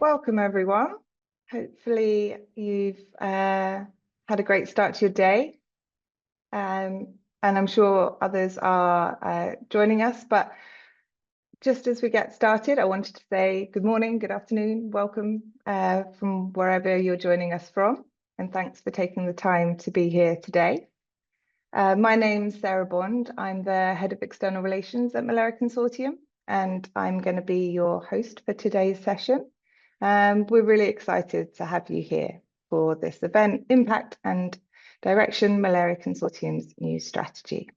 Welcome everyone. Hopefully you've had a great start to your day, and I'm sure others are joining us. But just as we get started, I wanted to say good morning, good afternoon, welcome from wherever you're joining us from, and thanks for taking the time to be here today. My name's Sarah Bond. I'm the Head of External Relations at Malaria Consortium, and I'm going to be your host for today's session. We're really excited to have you here for this event, Impact and Direction, Malaria Consortium's new strategy.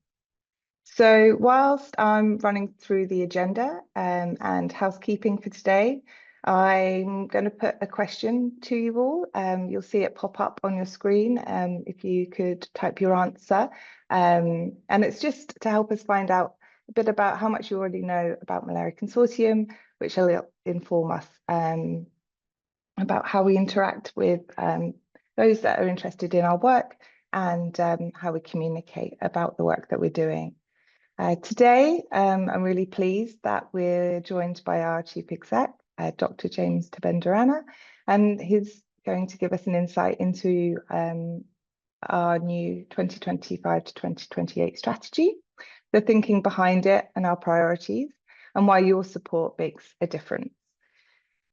So whilst I'm running through the agenda and housekeeping for today, I'm going to put a question to you all. You'll see it pop up on your screen if you could type your answer. And it's just to help us find out a bit about how much you already know about Malaria Consortium, which will inform us about how we interact with those that are interested in our work and how we communicate about the work that we're doing. Today, I'm really pleased that we're joined by our Chief Exec, Dr. James Tabendarana, and he's going to give us an insight into our new 2025 to 2028 strategy, the thinking behind it and our priorities, and why your support makes a difference.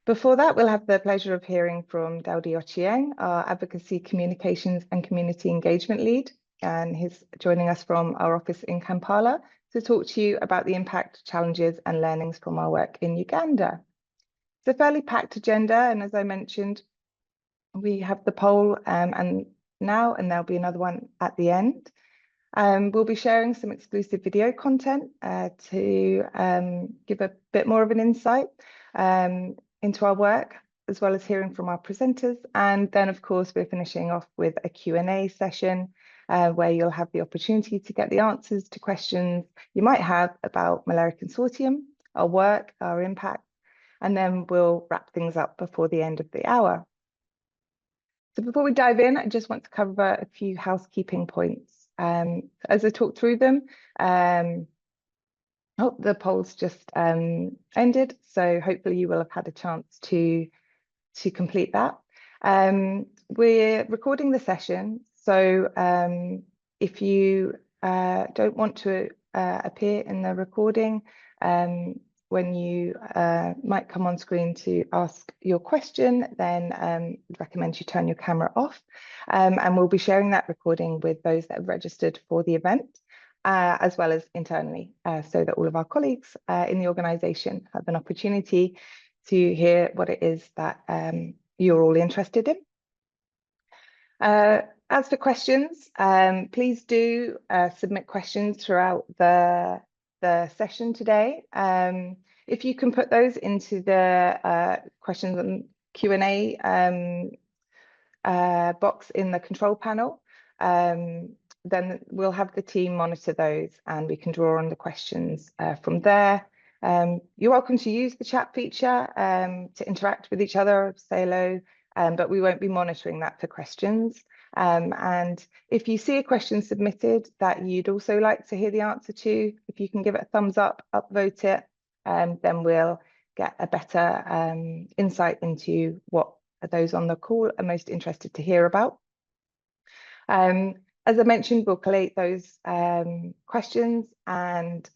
Before that, we'll have the pleasure of hearing from Daudi Ochieng, our Advocacy, Communications and Community Engagement Lead, and he's joining us from our office in Kampala to talk to you about the impact, challenges and learnings from our work in Uganda. It's a fairly packed agenda, and as I mentioned, we have the poll and there'll be another one at the end. We'll be sharing some exclusive video content to give a bit more of an insight into our work, as well as hearing from our presenters. And then, of course, we're finishing off with a Q&A session where you'll have the opportunity to get the answers to questions you might have about Malaria Consortium, our work, our impact, and then we'll wrap things up before the end of the hour. So before we dive in, I just want to cover a few housekeeping points. As I talk through them, the poll's just ended, so hopefully you will have had a chance to complete that. We're recording the session, so if you don't want to appear in the recording, when you might come on screen to ask your question, then I'd recommend you turn your camera off. And we'll be sharing that recording with those that have registered for the event, as well as internally, so that all of our colleagues in the organisation have an opportunity to hear what it is that you're all interested in. As for questions, please do submit questions throughout the session today. If you can put those into the questions and Q&A box in the control panel, then we'll have the team monitor those and we can draw on the questions from there. You're welcome to use the chat feature to interact with each other, say hello, but we won't be monitoring that for questions. And if you see a question submitted that you'd also like to hear the answer to, if you can give it a thumbs up, upvote it, then we'll get a better insight into what those on the call are most interested to hear about. As I mentioned, we'll collate those questions and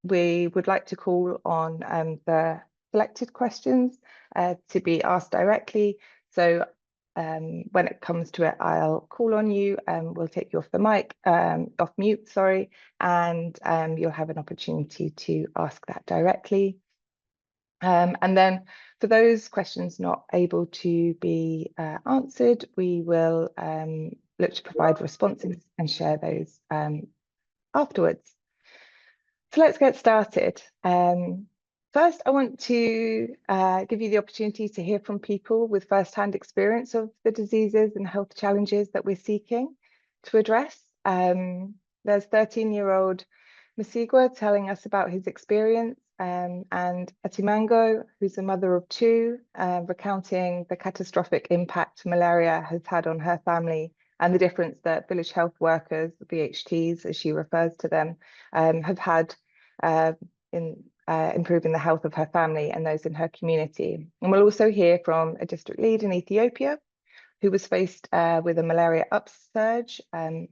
we would like to call on the selected questions to be asked directly. So when it comes to it, I'll call on you and we'll take you off the mic, off mute, sorry, and you'll have an opportunity to ask that directly. And then for those questions not able to be answered, we will look to provide responses and share those afterwards. So let's get started. First, I want to give you the opportunity to hear from people with first-hand experience of the diseases and health challenges that we're seeking to address. There's 13-year-old Musigwa telling us about his experience, and Atimango, who's a mother of two, recounting the catastrophic impact malaria has had on her family and the difference that village health workers, VHTs as she refers to them, have had in improving the health of her family and those in her community. And we'll also hear from a district lead in Ethiopia who was faced with a malaria upsurge, and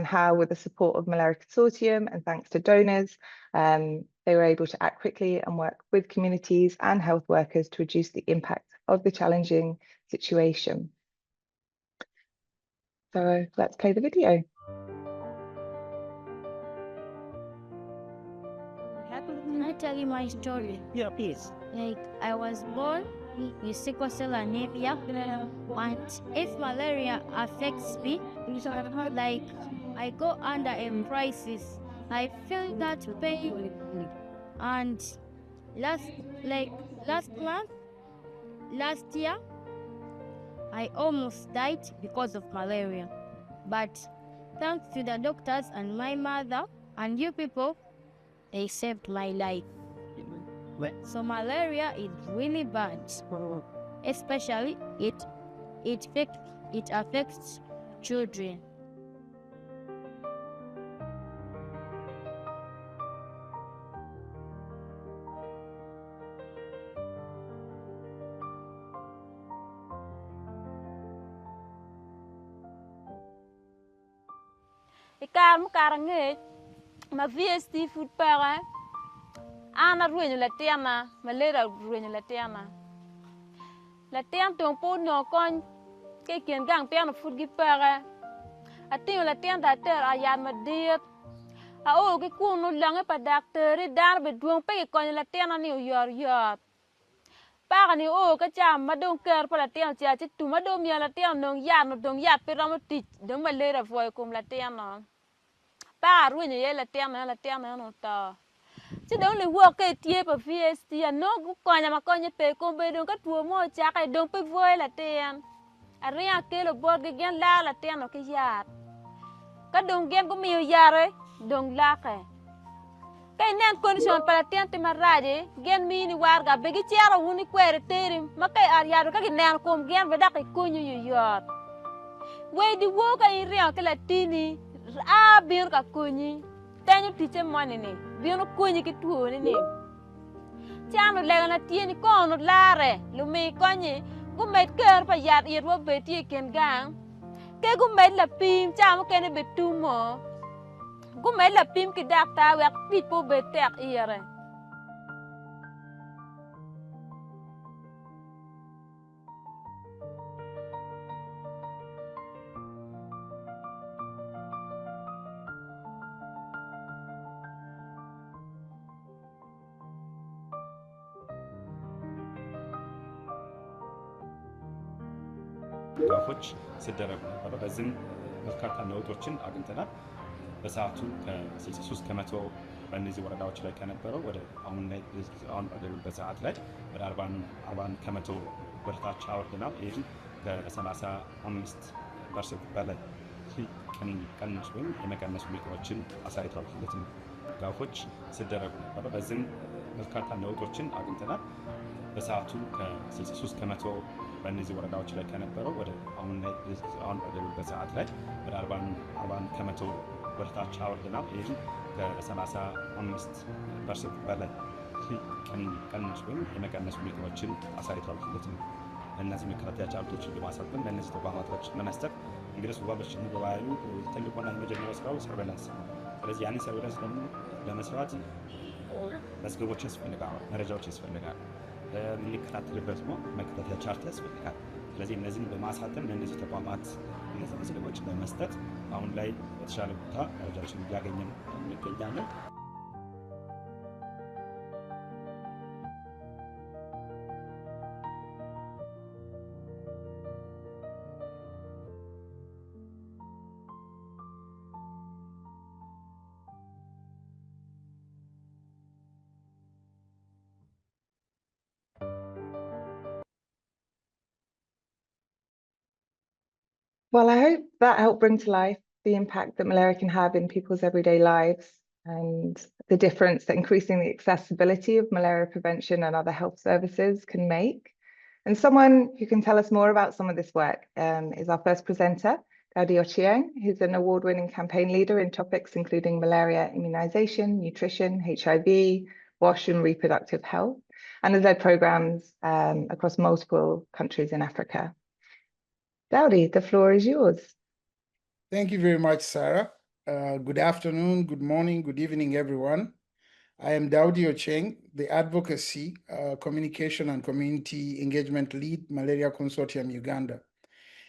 how, with the support of Malaria Consortium and thanks to donors, they were able to act quickly and work with communities and health workers to reduce the impact of the challenging situation. So let's play the video. Can I tell you my story? Yeah, please. Like, I was born with sickle cell anemia, and if malaria affects me, like, I go under a crisis. I feel that pain, and last year, I almost died because of malaria. But thanks to the doctors and my mother and you people, they saved my life. So malaria is really bad, especially it affects children. Karangé ma VST food para ana ruenyo la tiana malera ruenyo la tiana ton po no kon ke kien gang piano food gi para atin la tian da ter ayad ma diet a o ke ku no lange pa doctor dar be duong pe kon la tiana ni yor para ni o ka cha ma don ker pa la tian cha chi tu ma do mi la tian no ya no dong ya pe ram ti dong malera voi kum la tiana pa ruenyo ye la tiana no ta chứ don't le work cái tie pa VST no ku konya ma konya pe ko be don ka tuo mo cha ka don pe voi la ten aria ke lo bor ge gen la ten no ke yat ka don gen ko mi yare don la ka cái nen condition pa la ten te maraje gen mi ni war ga be gi chero woni kwere terim ma kai ar yaro ka nen kom gen be da ka kunyu yot we di wo ka iria ke la tini a bir ka kunyi tenyo tiche money ni biono kunyi ki tuo ni chano lega na tieni kono lare lumi konyi gumet ker pa yat yet wo beti ken gang ke gumet la pim chamo kene betumo gumet la pim ki dakta wek pit po betek ire ድጋፎች ሲደረጉ ነበረ። በዚህም በርካታ ለውጦችን አግኝተናል። በሰዓቱ ከ63 ከመቶ በእነዚህ ወረዳዎች ላይ ከነበረው ወደ አሁን ባለንበት ሰዓት ላይ ወደ 41 ከመቶ ወደታች አወርደናል። ይህም ከ35% በላይ ቀንስ ወይም የመቀነስ ሁኔታዎችን አሳይቷል። ሁለቱም ድጋፎች ሲደረጉ ነበረ። በዚህም በርካታ ለውጦችን አግኝተናል። በሰዓቱ ከ63 ከመቶ በእነዚህ ወረዳዎች ላይ ከነበረው ወደ አሁን ባለንበት ሰዓት ላይ ወደ 41 ከመቶ ወደታች አወርደናል። ይህም ከ35% በላይ ቀንስ ወይም የመቀነስ ሁኔታዎችን አሳይቷል። ሁለቱም እነዚህ መከላከያ ጫርቶችን ለማሳተም ለእነዚህ ተቋማቶች ለመስጠት እንግዲህ ወባበሽን በባዩ ትልቁና የመጀመሪያው ስራው ሰርቬላንስ። ስለዚህ ያንን ሰርቬላንስ ደግሞ ለመስራት መዝገቦች ያስፈልጋል፣ መረጃዎች ያስፈልጋል፣ የምንከታተልበት ነው መከታተያ ቻርት ያስፈልጋል። ስለዚህ እነዚህን በማሳተም ለእነዚህ ተቋማት እነዚህ መዝገቦችን በመስጠት አሁን ላይ በተሻለ ቦታ መረጃዎችን እያገኘን እንገኛለን። Well, I hope that helped bring to life the impact that malaria can have in people's everyday lives and the difference that increasing the accessibility of malaria prevention and other health services can make. And someone who can tell us more about some of this work is our first presenter, Gaudi Ochieng, who's an award-winning campaign leader in topics including malaria immunization, nutrition, HIV, wash and reproductive health, and has led programs across multiple countries in Africa. Dowdy, the floor is yours. Thank you very much, Sarah. Good afternoon, good morning, good evening, everyone. I am Dowdy Ocheng, the Advocacy, Communication and Community Engagement Lead, Malaria Consortium, Uganda.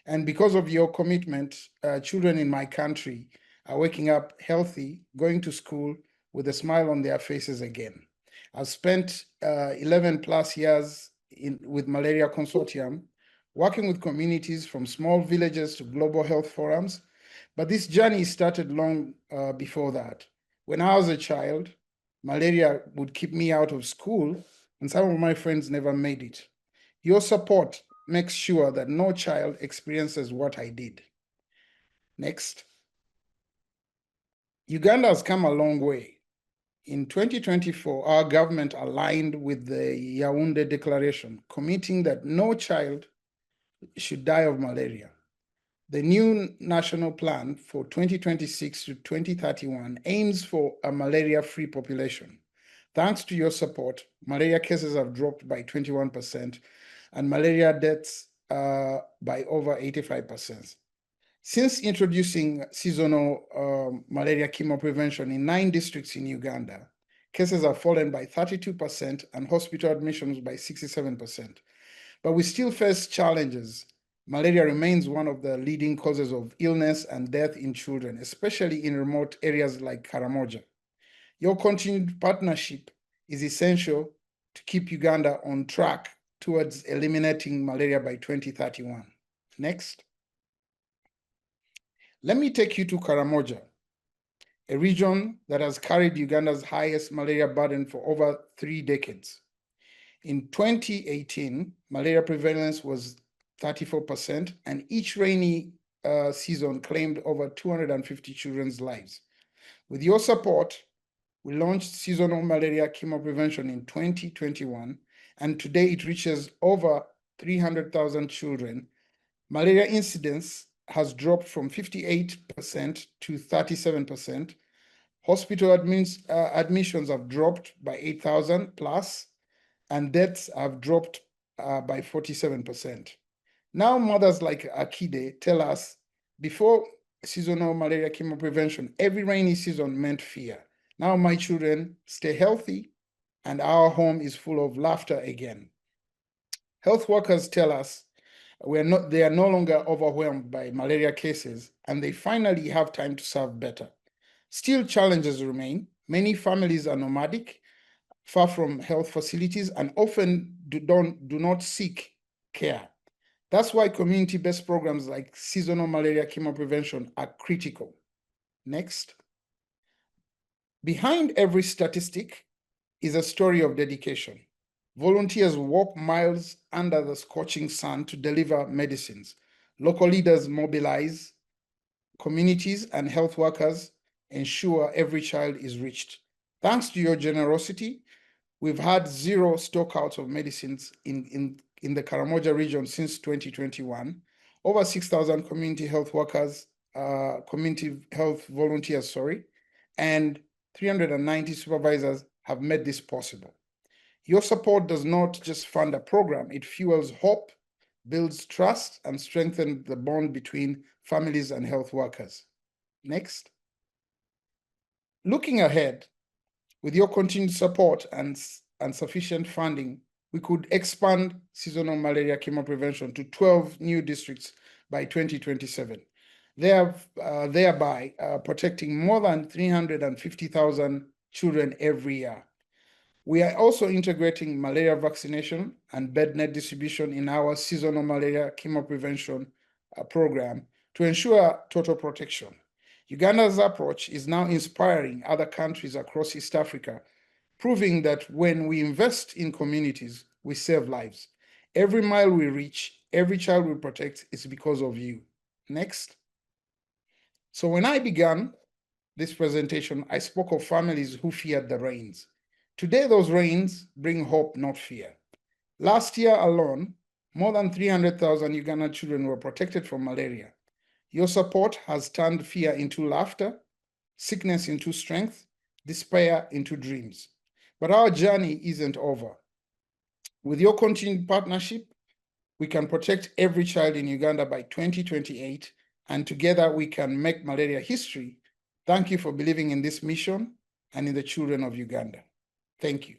And because of your commitment, children in my country are waking up healthy, going to school with a smile on their faces again. I've spent 11 plus years with Malaria Consortium, working with communities from small villages to global health forums. But this journey started long before that. When I was a child, malaria would keep me out of school, and some of my friends never made it. Your support makes sure that no child experiences what I did. Next. Uganda has come a long way. In 2024, our government aligned with the Yaoundé Declaration, committing that no child should die of malaria. The new national plan for 2026 to 2031 aims for a malaria-free population. Thanks to your support, malaria cases have dropped by 21% and malaria deaths by over 85%. Since introducing seasonal malaria chemoprevention in 9 districts in Uganda, cases have fallen by 32% and hospital admissions by 67%. But we still face challenges. Malaria remains one of the leading causes of illness and death in children, especially in remote areas like Karamoja. Your continued partnership is essential to keep Uganda on track towards eliminating malaria by 2031. Next. Let me take you to Karamoja, a region that has carried Uganda's highest malaria burden for over 3 decades. In 2018, malaria prevalence was 34%, and each rainy season claimed over 250 children's lives. With your support, we launched seasonal malaria chemoprevention in 2021, and today it reaches over 300,000 children. Malaria incidence has dropped from 58% to 37%. Hospital admissions have dropped by 8,000 plus, and deaths have dropped by 47%. Now, mothers like Akide tell us, before seasonal malaria chemoprevention, every rainy season meant fear. Now my children stay healthy and our home is full of laughter again. Health workers tell us they are no longer overwhelmed by malaria cases and they finally have time to serve better. Still, challenges remain. Many families are nomadic, far from health facilities, and often do not seek care. That's why community-based programs like seasonal malaria chemoprevention are critical. Next. Behind every statistic is a story of dedication. Volunteers walk miles under the scorching sun to deliver medicines. Local leaders mobilize, communities and health workers ensure every child is reached. Thanks to your generosity, we've had 0 stockouts of medicines in the Karamoja region since 2021. Over 6,000 community health workers, community health volunteers, and 390 supervisors have made this possible. Your support does not just fund a program, it fuels hope, builds trust, and strengthens the bond between families and health workers. Next. Looking ahead, with your continued support and sufficient funding, we could expand seasonal malaria chemoprevention to 12 new districts by 2027, thereby protecting more than 350,000 children every year. We are also integrating malaria vaccination and bed net distribution in our seasonal malaria chemoprevention program to ensure total protection. Uganda's approach is now inspiring other countries across East Africa, proving that when we invest in communities, we save lives. Every mile we reach, every child we protect is because of you. Next. So when I began this presentation, I spoke of families who feared the rains. Today, those rains bring hope, not fear. Last year alone, more than 300,000 Ugandan children were protected from malaria. Your support has turned fear into laughter, sickness into strength, despair into dreams. But our journey isn't over. With your continued partnership, we can protect every child in Uganda by 2028, and together we can make malaria history. Thank you for believing in this mission and in the children of Uganda. Thank you.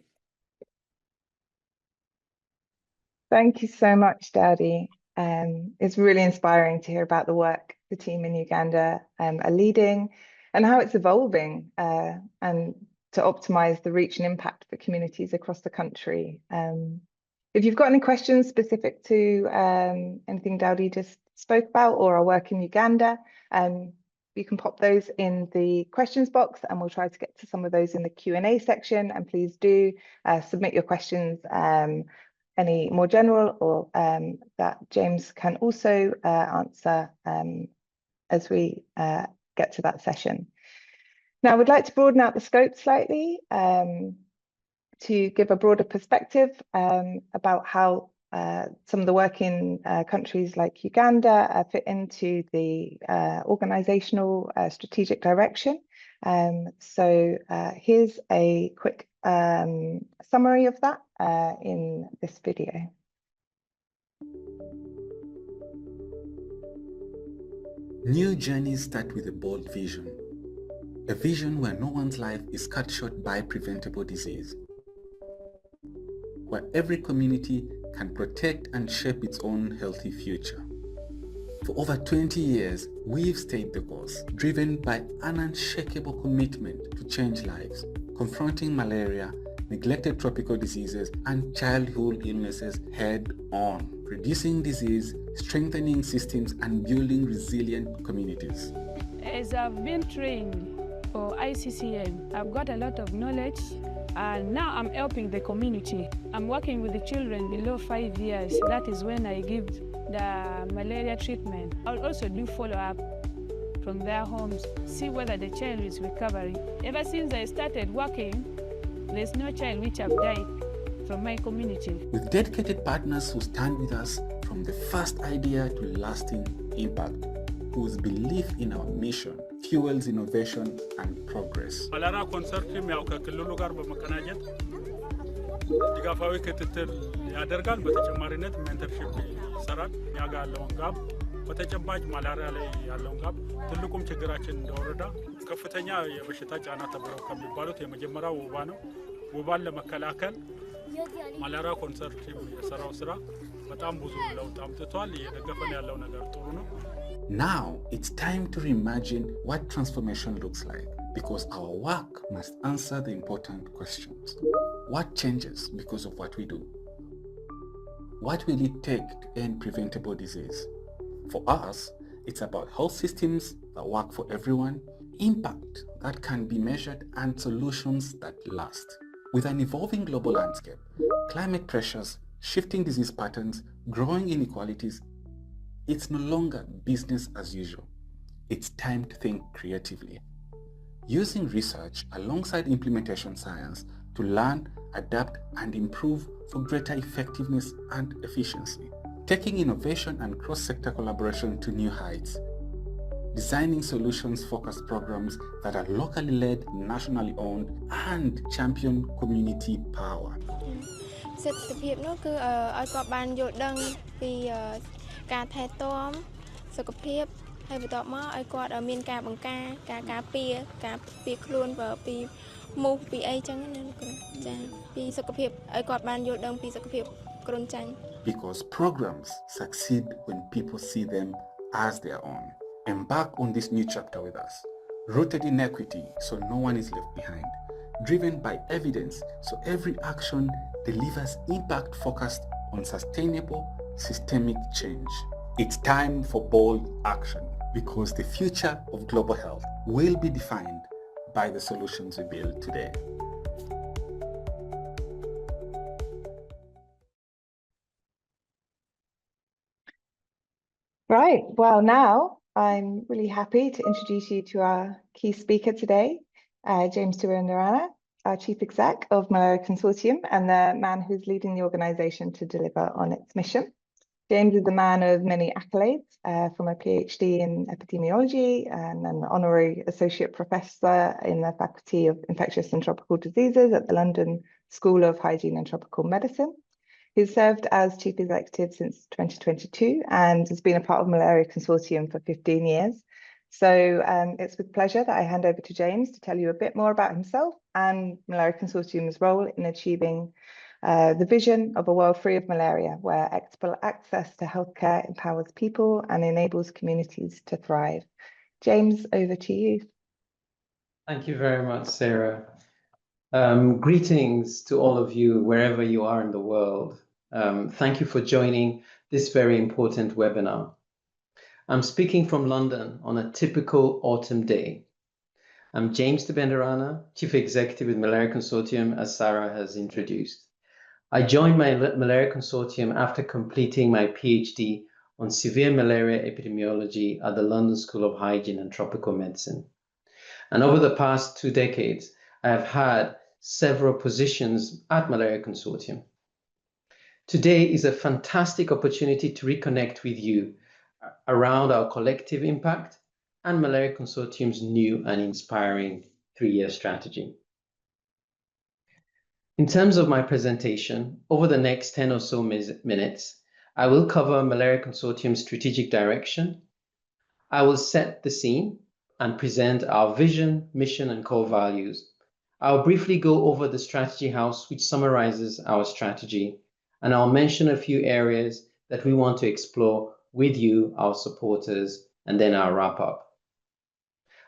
Thank you so much, Daddy. It's really inspiring to hear about the work the team in Uganda are leading and how it's evolving and to optimize the reach and impact for communities across the country. If you've got any questions specific to anything Dowdy just spoke about or our work in Uganda, you can pop those in the questions box and we'll try to get to some of those in the Q&A section. And please do submit your questions, any more general or that James can also answer as we get to that session. Now, we'd like to broaden out the scope slightly to give a broader perspective about how some of the work in countries like Uganda fit into the organizational strategic direction. So here's a quick summary of that in this video. New journeys start with a bold vision. A vision where no one's life is cut short by preventable disease. Where every community can protect and shape its own healthy future. For over 20 years, we've stayed the course, driven by an unshakable commitment to change lives, confronting malaria, neglected tropical diseases, and childhood illnesses head on, reducing disease, strengthening systems, and building resilient communities. As I've been trained for ICCM, I've got a lot of knowledge, and now I'm helping the community. I'm working with the children below 5 years. That is when I give the malaria treatment. I'll also do follow-up from their homes, see whether the child is recovering. Ever since I started working, there's no child which have died from my community. With dedicated partners who stand with us from the first idea to lasting impact, whose belief in our mission fuels innovation and progress. Malaria Consortium ያው ከክልሉ ጋር በመቀናጀት ድጋፋዊ ክትትል ያደርጋል። በተጨማሪነት ሜንተርሺፕ ይሰራል። ያጋ ያለውን ጋብ በተጨባጭ ማላሪያ ላይ ያለውን ጋብ ትልቁም ችግራችን እንደወረዳ ከፍተኛ የበሽታ ጫና ተብለው ከሚባሉት የመጀመሪያው ወባ ነው። ወባን ለመከላከል ማላሪያ ኮንሰርቲየም የሰራው ስራ በጣም ብዙ ለውጥ አምጥቷል። እየደገፈን ያለው ነገር ጥሩ ነው። Now it's time to reimagine what transformation looks like, because our work must answer the important questions. What changes because of what we do? What will it take to end preventable disease? For us, it's about health systems that work for everyone, impact that can be measured, and solutions that last. With an evolving global landscape, climate pressures, shifting disease patterns, growing inequalities, it's no longer business as usual. It's time to think creatively. Using research alongside implementation science to learn, adapt, and improve for greater effectiveness and efficiency. Taking innovation and cross-sector collaboration to new heights. Designing solutions-focused programs that are locally led, nationally owned, and champion community power. សិទ្ធិភាពនោះគឺឲ្យគាត់បានយល់ដឹងពីការថែទាំសុខភាពហើយបន្ទាប់មកឲ្យគាត់មានការបង្ការការពារខ្លួនពីមូសពីអីចឹងណាគ្រូចាពីសុខភាពឲ្យគាត់បានយល់ដឹងពីសុខភាពគ្រុនចាញ់ Because programs succeed when people see them as their own. Embark on this new chapter with us, rooted in equity so no one is left behind, driven by evidence so every action delivers impact focused on sustainable systemic change. It's time for bold action, because the future of global health will be defined by the solutions we build today. Right, well now I'm really happy to introduce you to our key speaker today, James Turandarana, our Chief Exec of Malaria Consortium and the man who's leading the organisation to deliver on its mission. James is a man of many accolades, from a PhD in epidemiology and an honorary associate professor in the Faculty of Infectious and Tropical Diseases at the London School of Hygiene and Tropical Medicine. He's served as chief executive since 2022 and has been a part of Malaria Consortium for 15 years. So it's with pleasure that I hand over to James to tell you a bit more about himself and Malaria Consortium's role in achieving the vision of a world free of malaria, where equitable access to healthcare empowers people and enables communities to thrive. James, over to you. Thank you very much, Sarah. Greetings to all of you, wherever you are in the world. Thank you for joining this very important webinar. I'm speaking from London on a typical autumn day. I'm James de Benderana, Chief Executive with Malaria Consortium, as Sarah has introduced. I joined my Malaria Consortium after completing my PhD on severe malaria epidemiology at the London School of Hygiene and Tropical Medicine. And over the past 2 decades, I have had several positions at Malaria Consortium. Today is a fantastic opportunity to reconnect with you around our collective impact and Malaria Consortium's new and inspiring 3-year strategy. In terms of my presentation, over the next 10 or so minutes, I will cover Malaria Consortium's strategic direction. I will set the scene and present our vision, mission, and core values. I'll briefly go over the strategy house, which summarizes our strategy, and I'll mention a few areas that we want to explore with you, our supporters, and then I'll wrap up.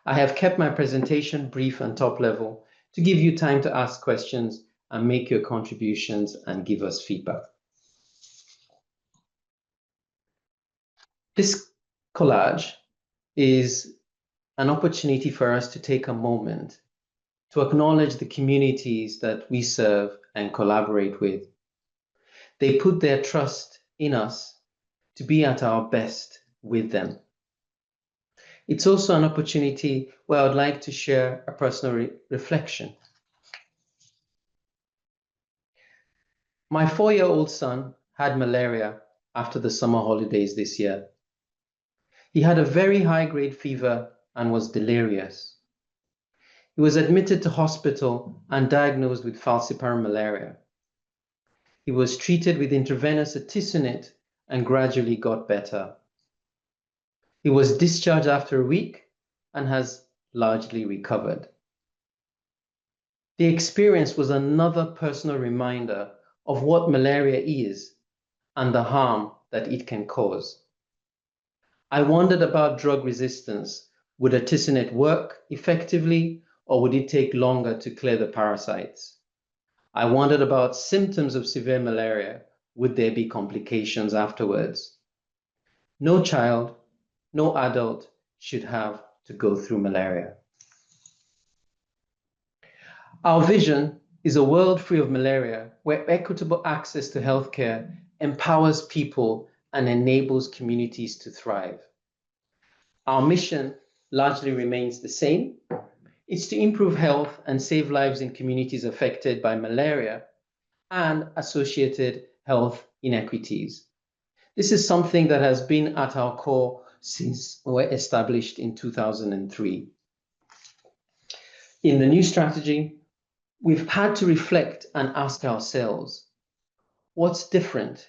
I have kept my presentation brief and top level to give you time to ask questions and make your contributions and give us feedback. This collage is an opportunity for us to take a moment to acknowledge the communities that we serve and collaborate with. They put their trust in us to be at our best with them. It's also an opportunity where I'd like to share a personal reflection. My 4-year-old son had malaria after the summer holidays this year. He had a very high-grade fever and was delirious. He was admitted to hospital and diagnosed with falciparum malaria. He was treated with intravenous artesunate and gradually got better. He was discharged after a week and has largely recovered. The experience was another personal reminder of what malaria is and the harm that it can cause. I wondered about drug resistance. Would artesunate work effectively, or would it take longer to clear the parasites? I wondered about symptoms of severe malaria. Would there be complications afterwards? No child, no adult should have to go through malaria. Our vision is a world free of malaria, where equitable access to healthcare empowers people and enables communities to thrive. Our mission largely remains the same. It's to improve health and save lives in communities affected by malaria and associated health inequities. This is something that has been at our core since we were established in 2003. In the new strategy, we've had to reflect and ask ourselves, what's different?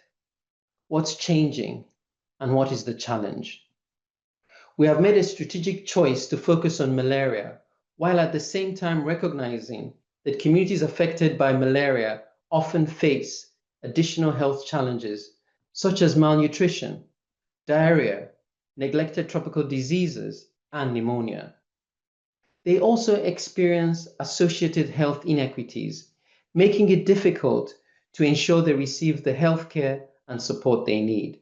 What's changing? And what is the challenge? We have made a strategic choice to focus on malaria, while at the same time recognizing that communities affected by malaria often face additional health challenges, such as malnutrition, diarrhea, neglected tropical diseases, and pneumonia. They also experience associated health inequities, making it difficult to ensure they receive the healthcare and support they need.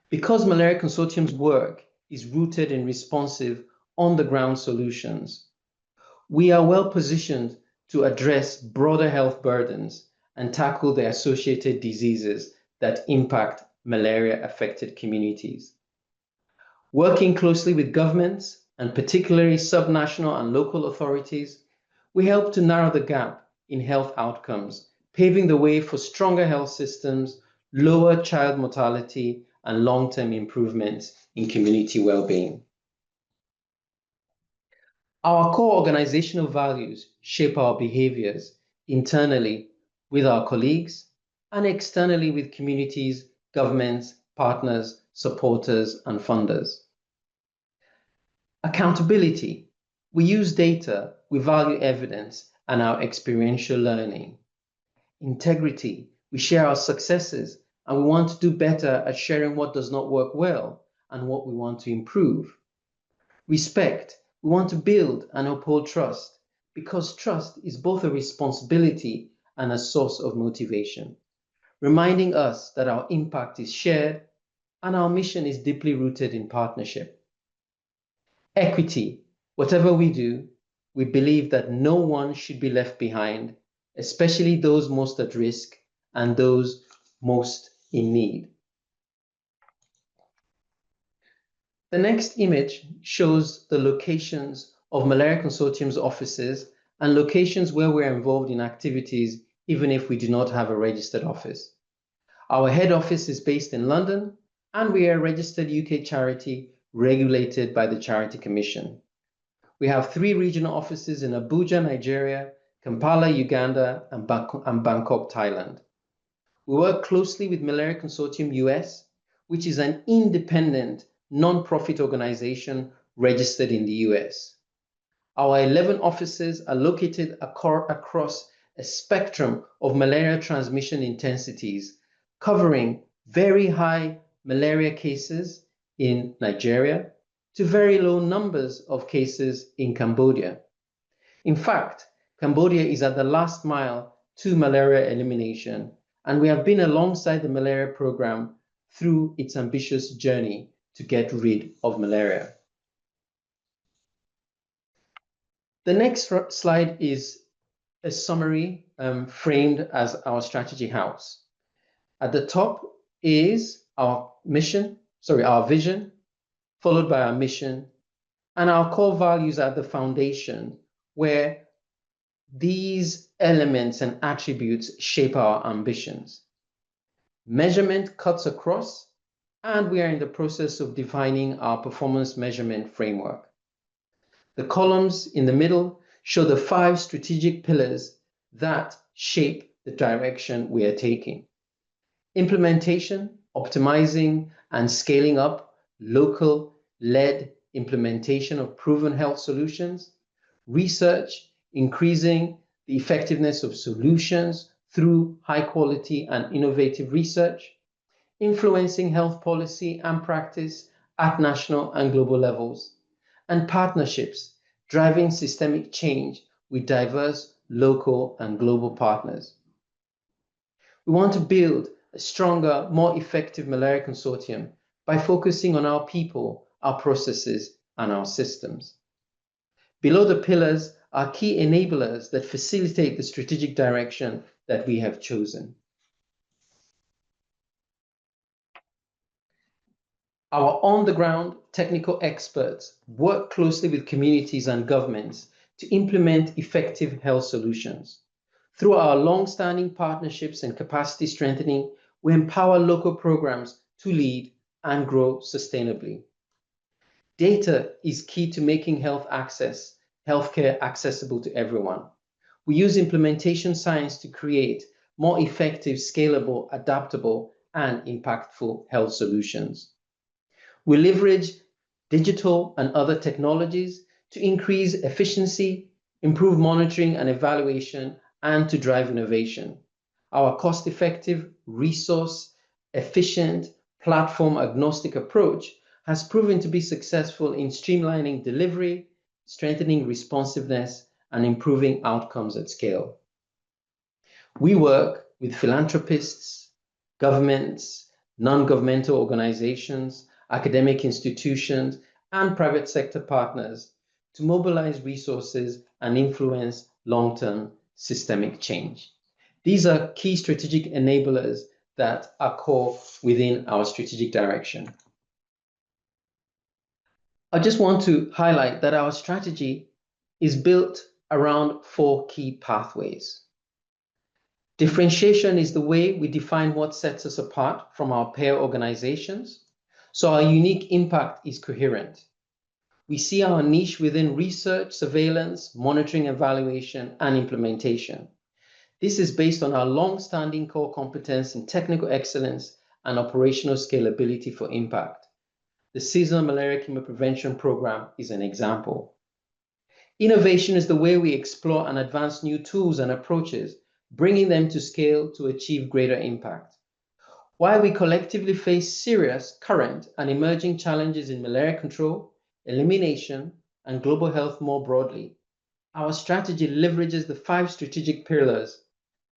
Because Malaria Consortium's work is rooted in responsive, on-the-ground solutions, we are well positioned to address broader health burdens and tackle the associated diseases that impact malaria-affected communities. Working closely with governments, and particularly subnational and local authorities, we help to narrow the gap in health outcomes, paving the way for stronger health systems, lower child mortality, and long-term improvements in community well-being. Our core organizational values shape our behaviors internally with our colleagues and externally with communities, governments, partners, supporters, and funders. Accountability. We use data, we value evidence and our experiential learning. Integrity. We share our successes and we want to do better at sharing what does not work well and what we want to improve. Respect. We want to build and uphold trust because trust is both a responsibility and a source of motivation, reminding us that our impact is shared and our mission is deeply rooted in partnership. Equity. Whatever we do, we believe that no one should be left behind, especially those most at risk and those most in need. The next image shows the locations of Malaria Consortium's offices and locations where we're involved in activities even if we do not have a registered office. Our head office is based in London and we are a registered UK charity regulated by the Charity Commission. We have 3 regional offices in Abuja, Nigeria, Kampala, Uganda, and Bangkok, Thailand. We work closely with Malaria Consortium US, which is an independent non-profit organization registered in the US. Our 11 offices are located across a spectrum of malaria transmission intensities, covering very high malaria cases in Nigeria to very low numbers of cases in Cambodia. In fact, Cambodia is at the last mile to malaria elimination, and we have been alongside the malaria program through its ambitious journey to get rid of malaria. The next slide is a summary framed as our strategy house. At the top is our vision, followed by our mission, and our core values at the foundation, where these elements and attributes shape our ambitions. Measurement cuts across, and we are in the process of defining our performance measurement framework. The columns in the middle show the 5 strategic pillars that shape the direction we are taking. Implementation, optimizing and scaling up local-led implementation of proven health solutions. Research, increasing the effectiveness of solutions through high-quality and innovative research. Influencing health policy and practice at national and global levels. And partnerships, driving systemic change with diverse local and global partners. We want to build a stronger, more effective Malaria Consortium by focusing on our people, our processes, and our systems. Below the pillars are key enablers that facilitate the strategic direction that we have chosen. Our on-the-ground technical experts work closely with communities and governments to implement effective health solutions. Through our long-standing partnerships and capacity strengthening, we empower local programs to lead and grow sustainably. Data is key to making healthcare accessible to everyone. We use implementation science to create more effective, scalable, adaptable, and impactful health solutions. We leverage digital and other technologies to increase efficiency, improve monitoring and evaluation, and to drive innovation. Our cost-effective, resource-efficient, platform-agnostic approach has proven to be successful in streamlining delivery, strengthening responsiveness, and improving outcomes at scale. We work with philanthropists, governments, non-governmental organizations, academic institutions, and private sector partners to mobilize resources and influence long-term systemic change. These are key strategic enablers that are core within our strategic direction. I just want to highlight that our strategy is built around 4 key pathways. Differentiation is the way we define what sets us apart from our peer organizations, so our unique impact is coherent. We see our niche within research, surveillance, monitoring, evaluation, and implementation. This is based on our long-standing core competence in technical excellence and operational scalability for impact. The Seasonal Malaria Chemoprevention Program is an example. Innovation is the way we explore and advance new tools and approaches, bringing them to scale to achieve greater impact. While we collectively face serious, current, and emerging challenges in malaria control, elimination, and global health more broadly, our strategy leverages the 5 strategic pillars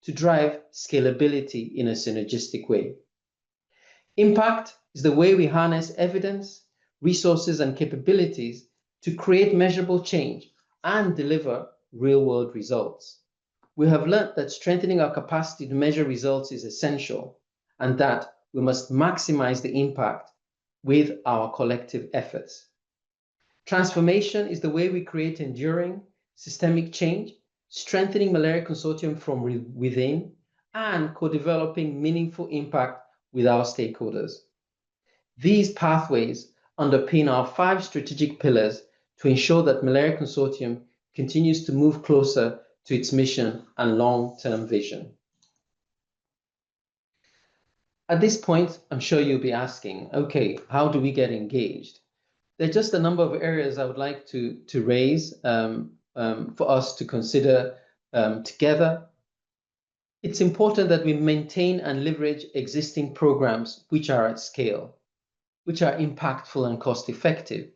to drive scalability in a synergistic way. Impact is the way we harness evidence, resources, and capabilities to create measurable change and deliver real-world results. We have learned that strengthening our capacity to measure results is essential, and that we must maximize the impact with our collective efforts. Transformation is the way we create enduring, systemic change, strengthening Malaria Consortium from within, and co-developing meaningful impact with our stakeholders. These pathways underpin our 5 strategic pillars to ensure that Malaria Consortium continues to move closer to its mission and long-term vision. At this point, I'm sure you'll be asking, okay, how do we get engaged? There are just a number of areas I would like to raise for us to consider together. It's important that we maintain and leverage existing programs which are at scale, which are impactful and cost-effective.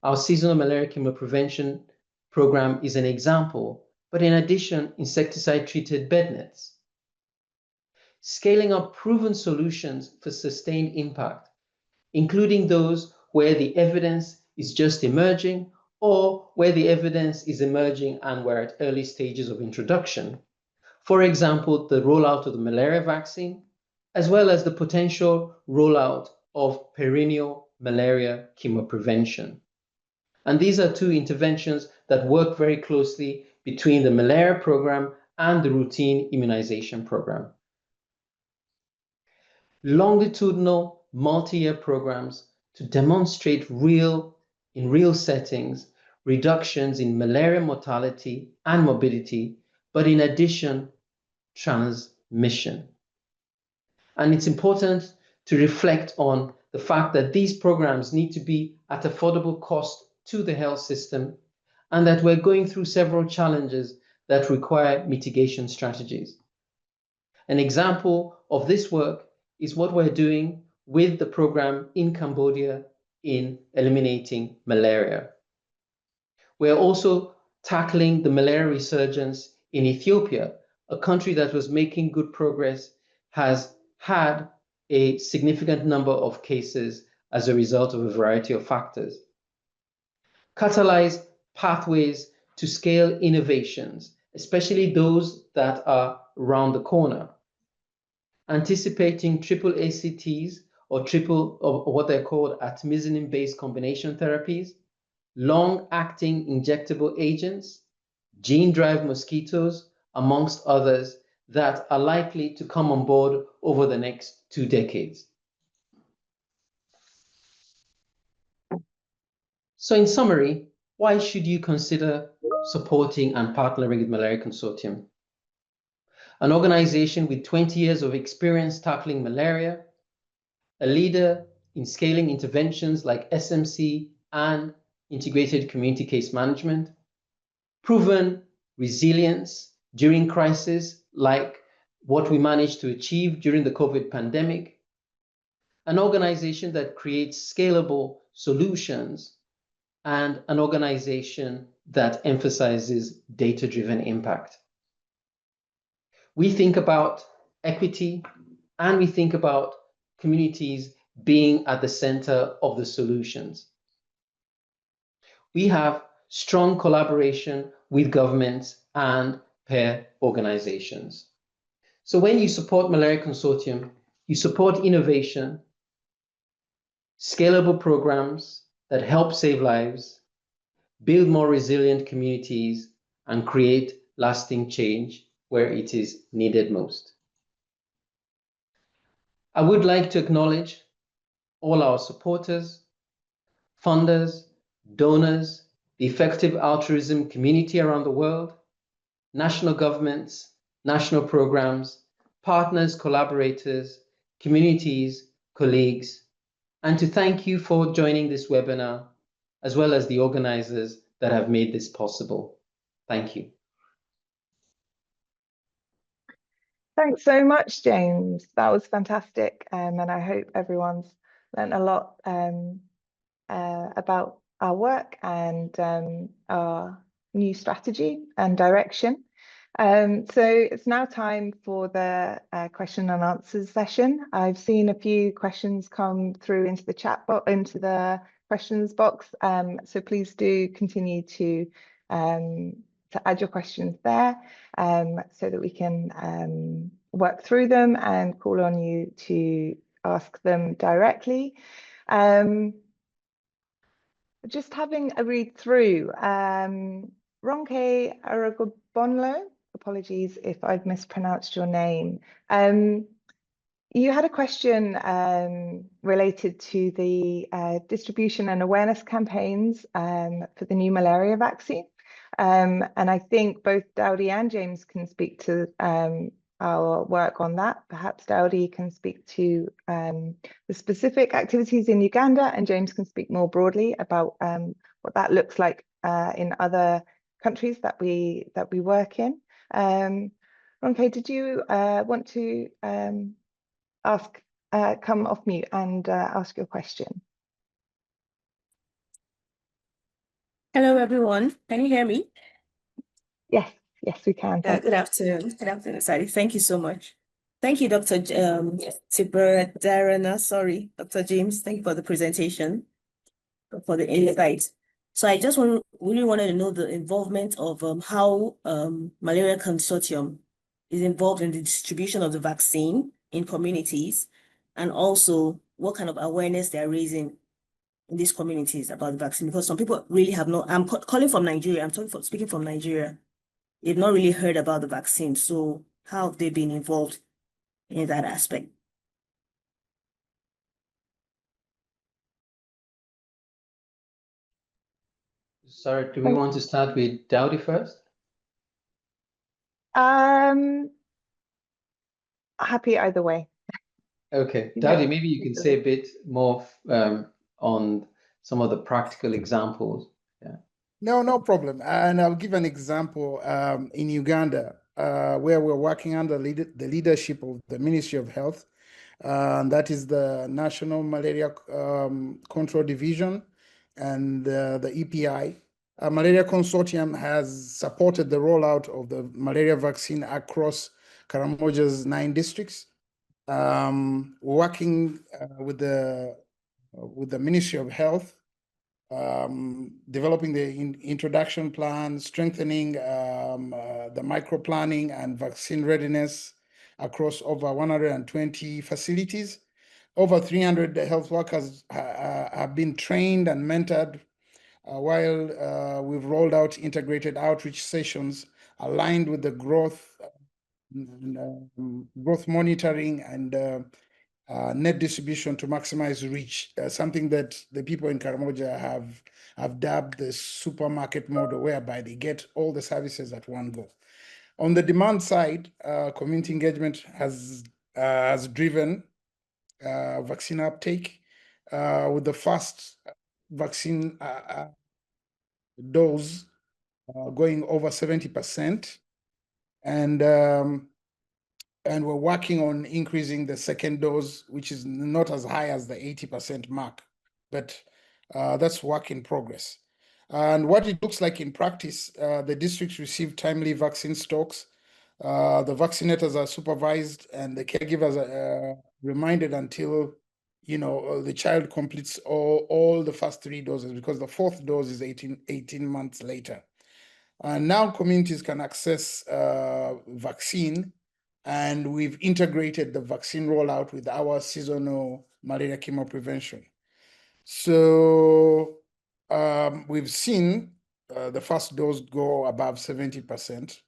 Our seasonal malaria chemoprevention program is an example, but in addition, insecticide-treated bed nets. Scaling up proven solutions for sustained impact, including those where the evidence is just emerging or where the evidence is emerging and we're at early stages of introduction. For example, the rollout of the malaria vaccine, as well as the potential rollout of perennial malaria chemoprevention. And these are 2 interventions that work very closely between the malaria program and the routine immunization program. Longitudinal multi-year programs to demonstrate in real settings reductions in malaria mortality and morbidity, but in addition, transmission. And it's important to reflect on the fact that these programs need to be at affordable cost to the health system, and that we're going through several challenges that require mitigation strategies. An example of this work is what we're doing with the program in Cambodia in eliminating malaria. We're also tackling the malaria resurgence in Ethiopia, a country that was making good progress, has had a significant number of cases as a result of a variety of factors. Catalyze pathways to scale innovations, especially those that are around the corner. Anticipating triple ACTs or what they're called artemisinin-based combination therapies, long-acting injectable agents, gene-drive mosquitoes, amongst others that are likely to come on board over the next 2 decades. So in summary, why should you consider supporting and partnering with Malaria Consortium? An organization with 20 years of experience tackling malaria, a leader in scaling interventions like SMC and integrated community case management, proven resilience during crisis like what we managed to achieve during the COVID pandemic, an organization that creates scalable solutions, and an organization that emphasizes data-driven impact. We think about equity and we think about communities being at the center of the solutions. We have strong collaboration with governments and peer organizations. So when you support Malaria Consortium, you support innovation, scalable programs that help save lives, build more resilient communities, and create lasting change. where it is needed most. I would like to acknowledge all our supporters, funders, donors, the effective altruism community around the world, national governments, national programs, partners, collaborators, communities, colleagues, and to thank you for joining this webinar, as well as the organizers that have made this possible. Thank you. Thanks so much, James. That was fantastic. And I hope everyone's learned a lot about our work and our new strategy and direction. So it's now time for the question and answers session. I've seen a few questions come through into the chat box, into the questions box. So please do continue to add your questions there so that we can work through them and call on you to ask them directly. Just having a read through, Ronke Aragobonlo, apologies if I've mispronounced your name. You had a question related to the distribution and awareness campaigns for the new malaria vaccine. And I think both Dowdy and James can speak to our work on that. Perhaps Dowdy can speak to the specific activities in Uganda, and James can speak more broadly about what that looks like in other countries that we work in. Ronke, did you want to come off mute and ask your question? Hello, everyone. Can you hear me? Yes, yes, we can. Good afternoon. Good afternoon, Sally. Thank you so much. Thank you, Dr. Tiberdarana. Sorry, Dr. James. Thank you for the presentation, for the insight. So I just really wanted to know the involvement of how Malaria Consortium is involved in the distribution of the vaccine in communities, and also what kind of awareness they are raising in these communities about the vaccine, because some people really have no, I'm calling from Nigeria, speaking from Nigeria. They've not really heard about the vaccine. So how have they been involved in that aspect? Sorry, do we want to start with Dowdy first? Happy either way. Okay, Dowdy, maybe you can say a bit more on some of the practical examples. Yeah. No problem. And I'll give an example in Uganda, where we're working under the leadership of the Ministry of Health. That is the National Malaria Control Division and the EPI. Malaria Consortium has supported the rollout of the malaria vaccine across Karamoja's 9 districts. Working with the Ministry of Health, developing the introduction plan, strengthening the micro planning and vaccine readiness across over 120 facilities. Over 300 health workers have been trained and mentored, while we've rolled out integrated outreach sessions aligned with the growth monitoring and net distribution to maximize reach, something that the people in Karamoja have dubbed the supermarket model, whereby they get all the services at one go. On the demand side, community engagement has driven vaccine uptake, with the first vaccine dose going over 70%. And we're working on increasing the second dose, which is not as high as the 80% mark, but that's work in progress. And what it looks like in practice, the districts receive timely vaccine stocks. The vaccinators are supervised and the caregivers are reminded until the child completes all the first 3 doses, because the 4th dose is 18 months later. And now communities can access vaccine, and we've integrated the vaccine rollout with our seasonal malaria chemo prevention. So we've seen the first dose go above 70%.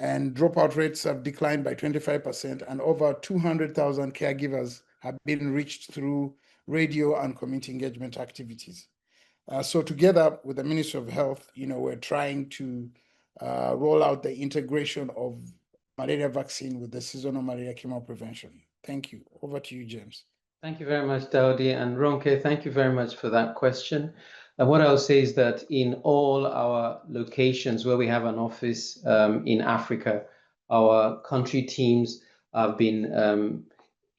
and dropout rates have declined by 25%, and over 200,000 caregivers have been reached through radio and community engagement activities. So together with the Ministry of Health, we're trying to roll out the integration of malaria vaccine with the seasonal malaria chemo prevention. Thank you. Over to you, James. Thank you very much, Daudi. And Ronke, thank you very much for that question. And what I'll say is that in all our locations where we have an office in Africa, our country teams have been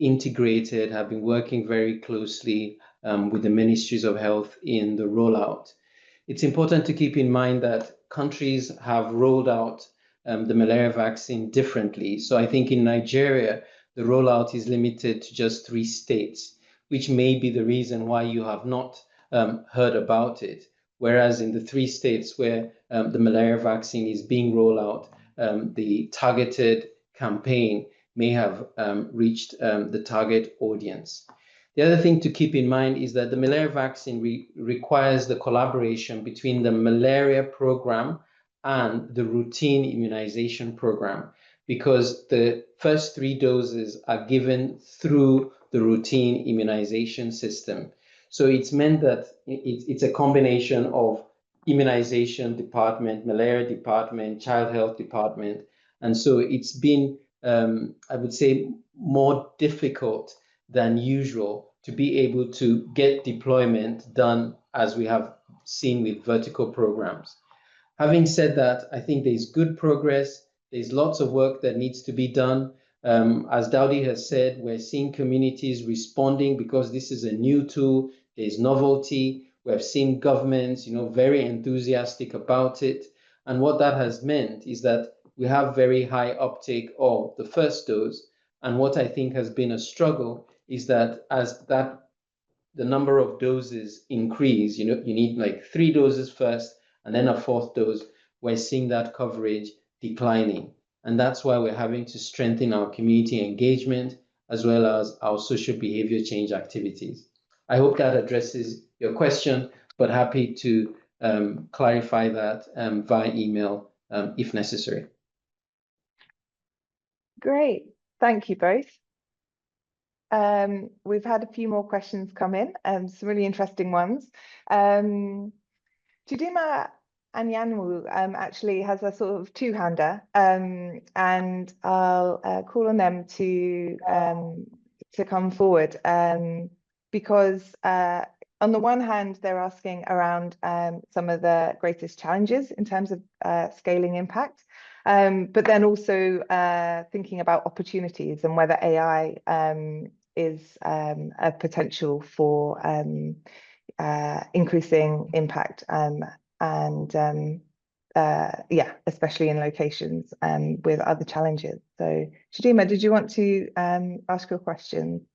integrated, have been working very closely with the ministries of health in the rollout. It's important to keep in mind that countries have rolled out the malaria vaccine differently. So I think in Nigeria, the rollout is limited to just 3 states, which may be the reason why you have not heard about it. Whereas in the 3 states where the malaria vaccine is being rolled out, the targeted campaign may have reached the target audience. The other thing to keep in mind is that the malaria vaccine requires the collaboration between the malaria program and the routine immunization program, because the first 3 doses are given through the routine immunization system. So it's meant that it's a combination of immunization department, malaria department, child health department. And so it's been, I would say, more difficult than usual to be able to get deployment done as we have seen with vertical programs. Having said that, I think there's good progress. There's lots of work that needs to be done. As Daudi has said, we're seeing communities responding because this is a new tool. There's novelty. We've seen governments, very enthusiastic about it. And what that has meant is that we have very high uptake of the first dose. And what I think has been a struggle is that as the number of doses increase, you need like 3 doses first and then a 4th dose, we're seeing that coverage declining. And that's why we're having to strengthen our community engagement as well as our social behavior change activities. I hope that addresses your question, but happy to clarify that via email if necessary. Great, thank you both. We've had a few more questions come in, some really interesting ones. Chidima Anyanwu actually has a sort of 2-hander, and I'll call on them to come forward because on the one hand, they're asking around some of the greatest challenges in terms of scaling impact, but then also thinking about opportunities and whether AI is a potential for increasing impact yeah, especially in locations with other challenges. So Chidima, did you want to ask your question?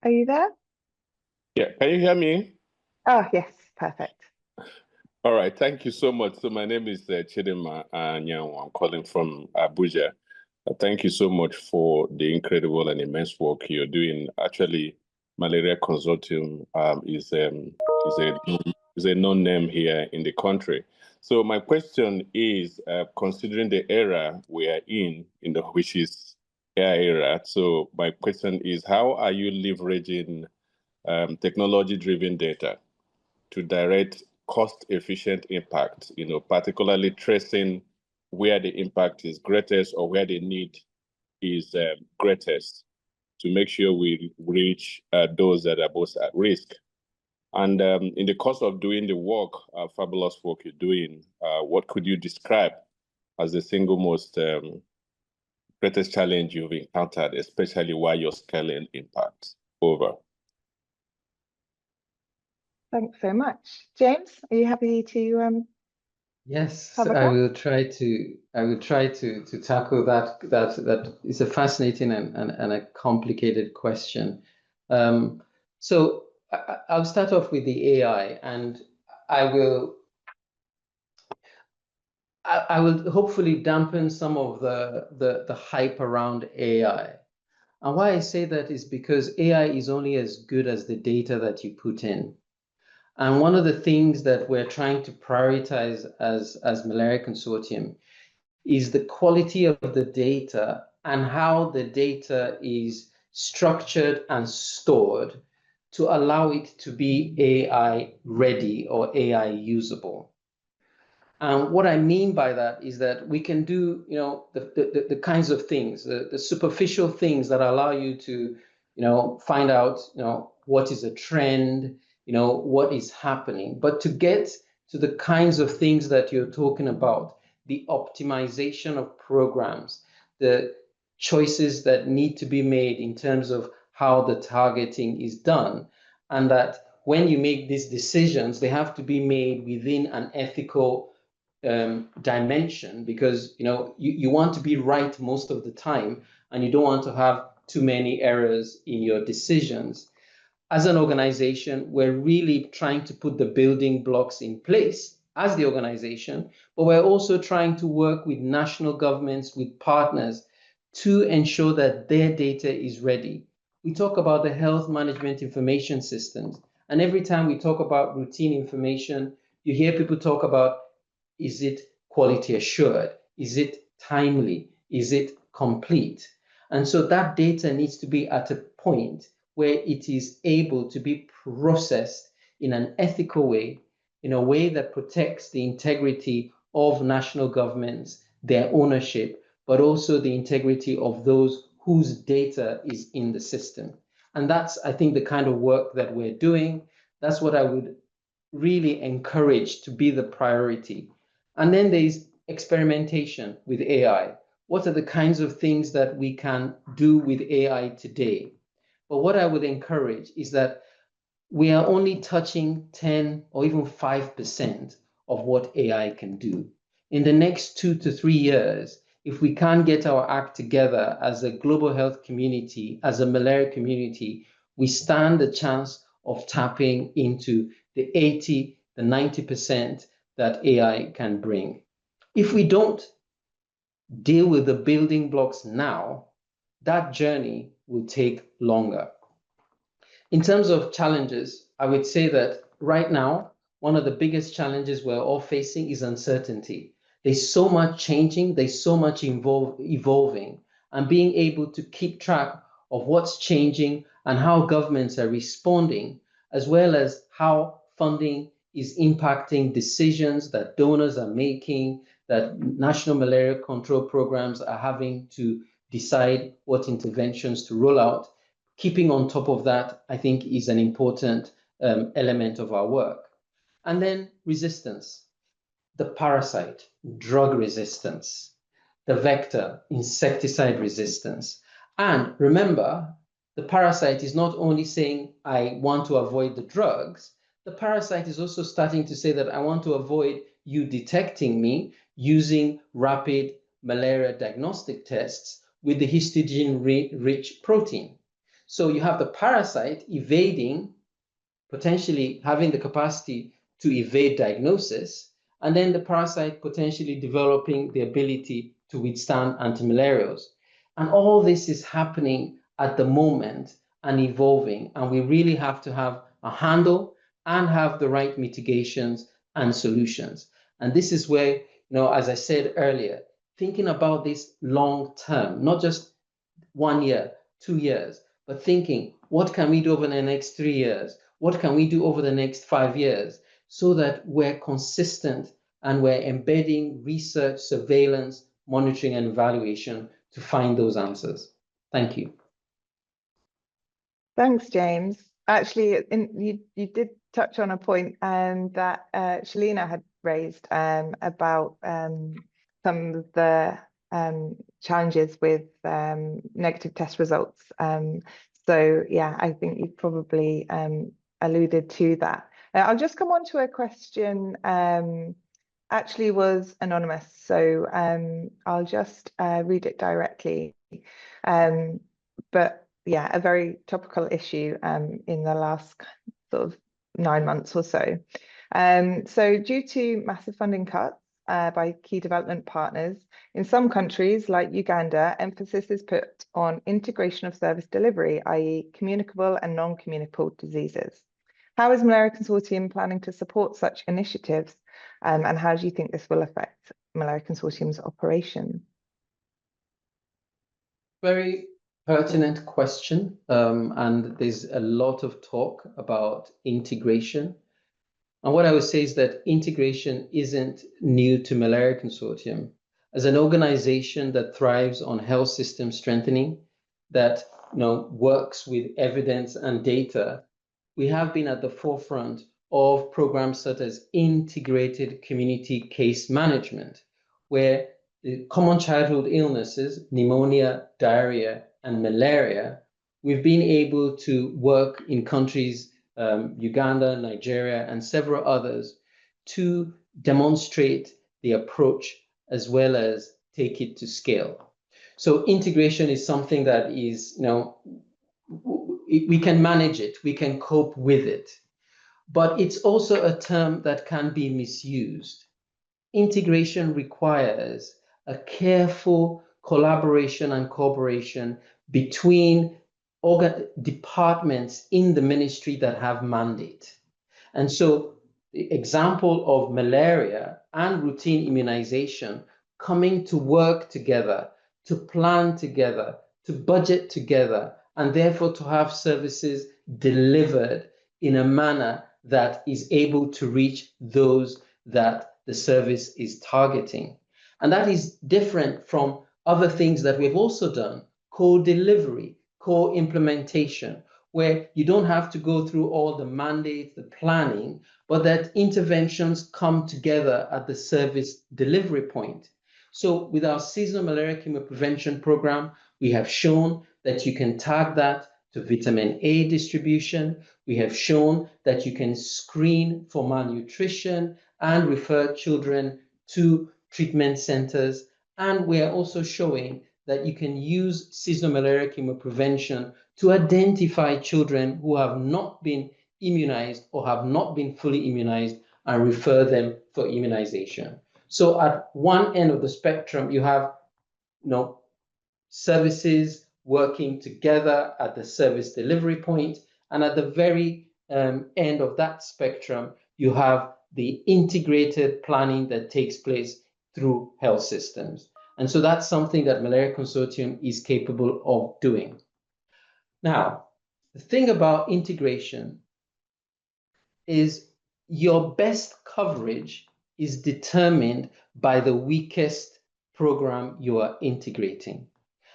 Are you there? Yeah, can you hear me? Oh, yes, perfect. All right, thank you so much. So my name is Chidima Anyanwu. I'm calling from Abuja. Thank you so much for the incredible and immense work you're doing. Actually, Malaria Consortium is a known name here in the country. So my question is, considering the era we are in, which is AI era. So my question is, how are you leveraging technology-driven data to direct cost-efficient impact, particularly tracing where the impact is greatest or where the need is greatest to make sure we reach those that are most at risk. And in the course of doing the work, fabulous work you're doing, what could you describe as the single most greatest challenge you've encountered, especially while you're scaling impact? Over. Thanks so much. James, are you happy to Yes, have a I go? will try to tackle that. That is a fascinating and a complicated question. So I'll start off with the AI, and I will I will hopefully dampen some of the hype around AI. And why I say that is because AI is only as good as the data that you put in. And one of the things that we're trying to prioritize as Malaria Consortium is the quality of the data and how the data is structured and stored to allow it to be AI ready or AI usable. And what I mean by that is that we can do, the kinds of things, the superficial things that allow you to, find out, what is a trend, what is happening. But to get to the kinds of things that you're talking about, the optimization of programs, the choices that need to be made in terms of how the targeting is done, and that when you make these decisions, they have to be made within an ethical dimension, because you want to be right most of the time and you don't want to have too many errors in your decisions. As an organization, we're really trying to put the building blocks in place as the organization, but we're also trying to work with national governments, with partners, to ensure that their data is ready. We talk about the health management information systems, and every time we talk about routine information, you hear people talk about, is it quality assured? Is it timely? Is it complete? And so that data needs to be at a point where it is able to be processed in an ethical way, in a way that protects the integrity of national governments, their ownership, but also the integrity of those whose data is in the system. And that's, I think, the kind of work that we're doing. That's what I would really encourage to be the priority. And then there's experimentation with AI. What are the kinds of things that we can do with AI today? But what I would encourage is that we are only touching 10 or even 5% of what AI can do. In the next 2 to 3 years, if we can't get our act together as a global health community, as a malaria community, we stand a chance of tapping into the 80, the 90% that AI can bring. If we don't deal with the building blocks now, that journey will take longer. In terms of challenges, I would say that right now, one of the biggest challenges we're all facing is uncertainty. There's so much changing, there's so much evolving, and being able to keep track of what's changing and how governments are responding, as well as how funding is impacting decisions that donors are making, that national malaria control programs are having to decide what interventions to roll out. Keeping on top of that, I think, is an important element of our work. And then resistance, the parasite, drug resistance, the vector, insecticide resistance. And remember, the parasite is not only saying, I want to avoid the drugs, the parasite is also starting to say that I want to avoid you detecting me using rapid malaria diagnostic tests with the histidine-rich protein. So you have the parasite evading, potentially having the capacity to evade diagnosis, and then the parasite potentially developing the ability to withstand antimalarials. And all this is happening at the moment and evolving, and we really have to have a handle and have the right mitigations and solutions. And this is where, as I said earlier, thinking about this long term, not just 1 year, 2 years, but thinking, what can we do over the next 3 years? What can we do over the next 5 years? So that we're consistent and we're embedding research, surveillance, monitoring, and evaluation to find those answers. Thank you. Thanks, James. Actually, you did touch on a point that Shalina had raised about some of the challenges with negative test results. So yeah, I think you probably alluded to that. I'll just come on to a question actually was anonymous, so I'll just read it directly. But yeah, a very topical issue in the last sort of 9 months or so. So due to massive funding cuts, by key development partners. In some countries, like Uganda, emphasis is put on integration of service delivery, i.e. communicable and non-communicable diseases. How is Malaria Consortium planning to support such initiatives, and how do you think this will affect Malaria Consortium's operation? Very pertinent question, and there's a lot of talk about integration. And what I would say is that integration isn't new to Malaria Consortium. As an organization that thrives on health system strengthening, that works with evidence and data, we have been at the forefront of programs such as integrated community case management, where the common childhood illnesses, pneumonia, diarrhea, and malaria, we've been able to work in countries, Uganda, Nigeria, and several others, to demonstrate the approach as well as take it to scale. So integration is something that is, we can manage it, we can cope with it, but it's also a term that can be misused. Integration requires a careful collaboration and cooperation between departments in the ministry that have mandate. And so the example of malaria and routine immunization coming to work together, to plan together, to budget together, and therefore to have services delivered in a manner that is able to reach those that the service is targeting. And that is different from other things that we've also done, co-delivery, co-implementation, where you don't have to go through all the mandates, the planning, but that interventions come together at the service delivery point. So with our seasonal malaria chemoprevention program, we have shown that you can tag that to vitamin A distribution. We have shown that you can screen for malnutrition and refer children to treatment centers. And we are also showing that you can use seasonal malaria chemoprevention to identify children who have not been immunized or have not been fully immunized and refer them for immunization. So at one end of the spectrum, you have services working together at the service delivery point. And at the very end of that spectrum, you have the integrated planning that takes place through health systems. And so that's something that Malaria Consortium is capable of doing. Now, the thing about integration is your best coverage is determined by the weakest program you are integrating.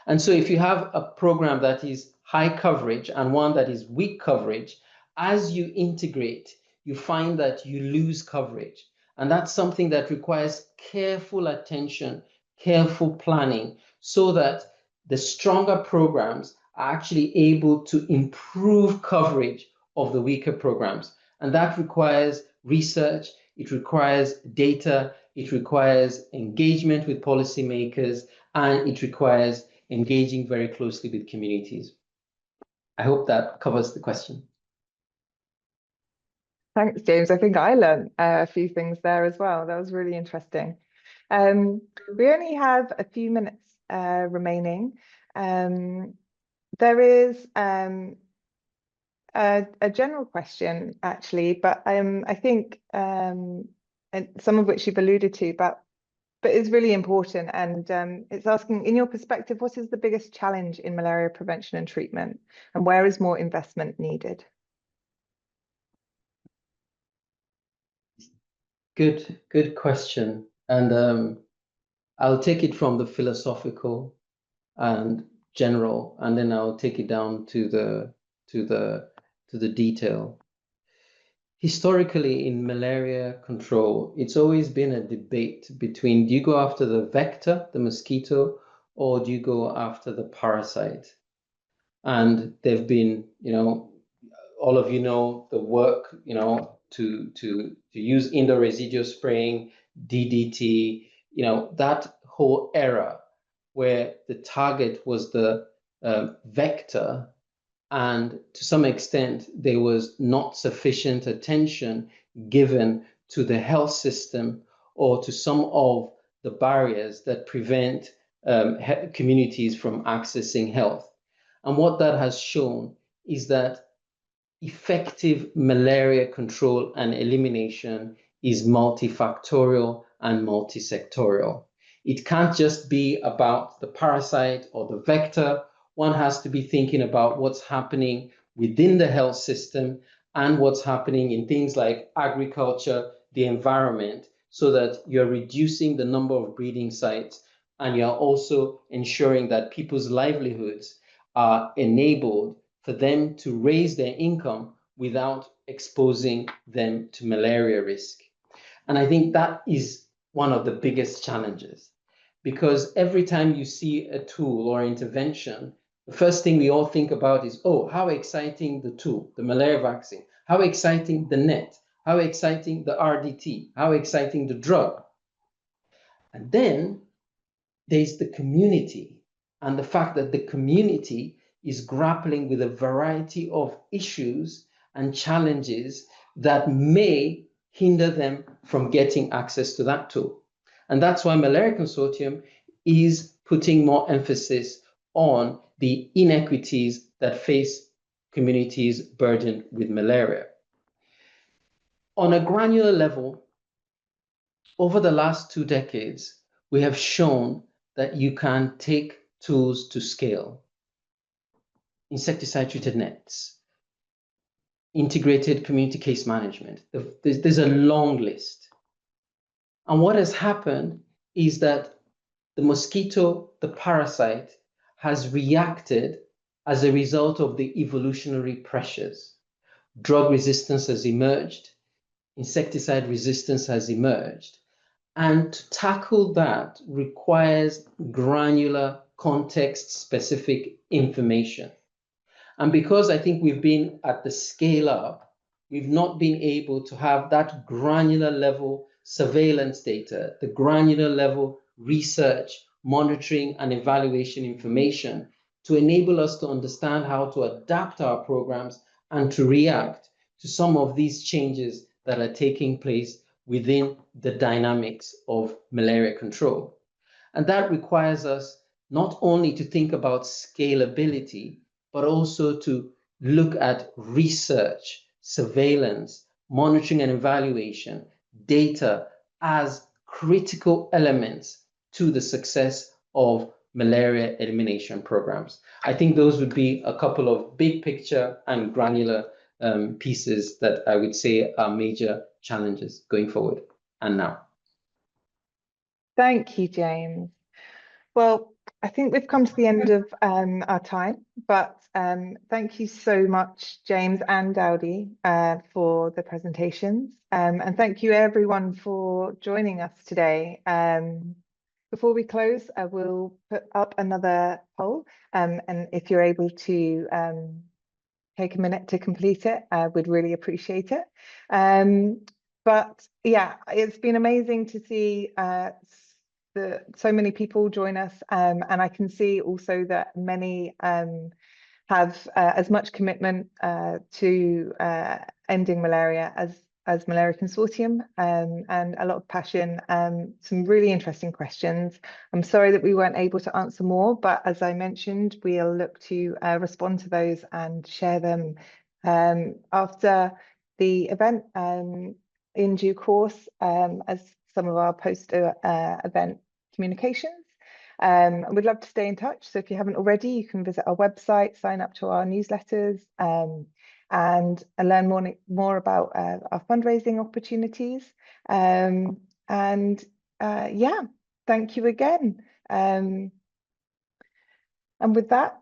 And so if you have a program that is high coverage and one that is weak coverage, as you integrate, you find that you lose coverage. And that's something that requires careful attention, careful planning, so that the stronger programs are actually able to improve coverage of the weaker programs. And that requires research, it requires data, it requires engagement with policymakers, and it requires engaging very closely with communities. I hope that covers the question. Thanks, James. I think I learned a few things there as well. That was really interesting. We only have a few minutes remaining. There is a general question, actually, but I think and some of which you've alluded to, but it's really important. And it's asking, in your perspective, what is the biggest challenge in malaria prevention and treatment, and where is more investment needed? Good question. And I'll take it from the philosophical and general, and then I'll take it down to the detail. Historically, in malaria control, it's always been a debate between, do you go after the vector, the mosquito, or do you go after the parasite? And there've been, all of the work, to use indoor residual spraying, DDT, that whole era where the target was the vector, and to some extent there was not sufficient attention given to the health system or to some of the barriers that prevent communities from accessing health. And what that has shown is that effective malaria control and elimination is multifactorial and multisectorial. It can't just be about the parasite or the vector. One has to be thinking about what's happening within the health system and what's happening in things like agriculture, the environment, so that you're reducing the number of breeding sites and you're also ensuring that people's livelihoods are enabled for them to raise their income without exposing them to malaria risk. And I think that is one of the biggest challenges, because every time you see a tool or intervention, the first thing we all think about is, oh, how exciting the tool, the malaria vaccine, how exciting the net, how exciting the RDT, how exciting the drug. And then there's the community, and the fact that the community is grappling with a variety of issues and challenges that may hinder them from getting access to that tool. And that's why Malaria Consortium is putting more emphasis on the inequities that face communities burdened with malaria. On a granular level, over the last 2 decades, we have shown that you can take tools to scale. Insecticide-treated nets, integrated community case management. There's a long list. And what has happened is that the mosquito, the parasite, has reacted as a result of the evolutionary pressures. Drug resistance has emerged, insecticide resistance has emerged. And to tackle that requires granular, context-specific information. And because I think we've been at the scale up, we've not been able to have that granular level surveillance data, the granular level research, monitoring, and evaluation information to enable us to understand how to adapt our programs and to react to some of these changes that are taking place within the dynamics of malaria control. And that requires us not only to think about scalability, but also to look at research, surveillance, monitoring and evaluation, data as critical elements to the success of malaria elimination programs. I think those would be a couple of big picture and granular pieces that I would say are major challenges going forward and now. Thank you, James. Well, I think we've come to the end of our time, but thank you so much, James and Dowdy, for the presentations. And thank you everyone for joining us today. Before we close, I will put up another poll, and if you're able to take a minute to complete it, we'd really appreciate it. But yeah, it's been amazing to see so many people join us, and I can see also that many have as much commitment to ending malaria as Malaria Consortium, and a lot of passion, some really interesting questions. I'm sorry that we weren't able to answer more, but as I mentioned, we'll look to respond to those and share them after the event in due course, as some of our post-event communications. We'd love to stay in touch. So if you haven't already, you can visit our website, sign up to our newsletters, and learn more about our fundraising opportunities. Yeah, thank you again. And with that,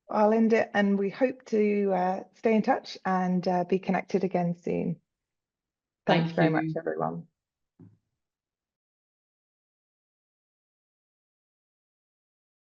I'll end it, and we hope to stay in touch and be connected again soon. Thanks very much, everyone.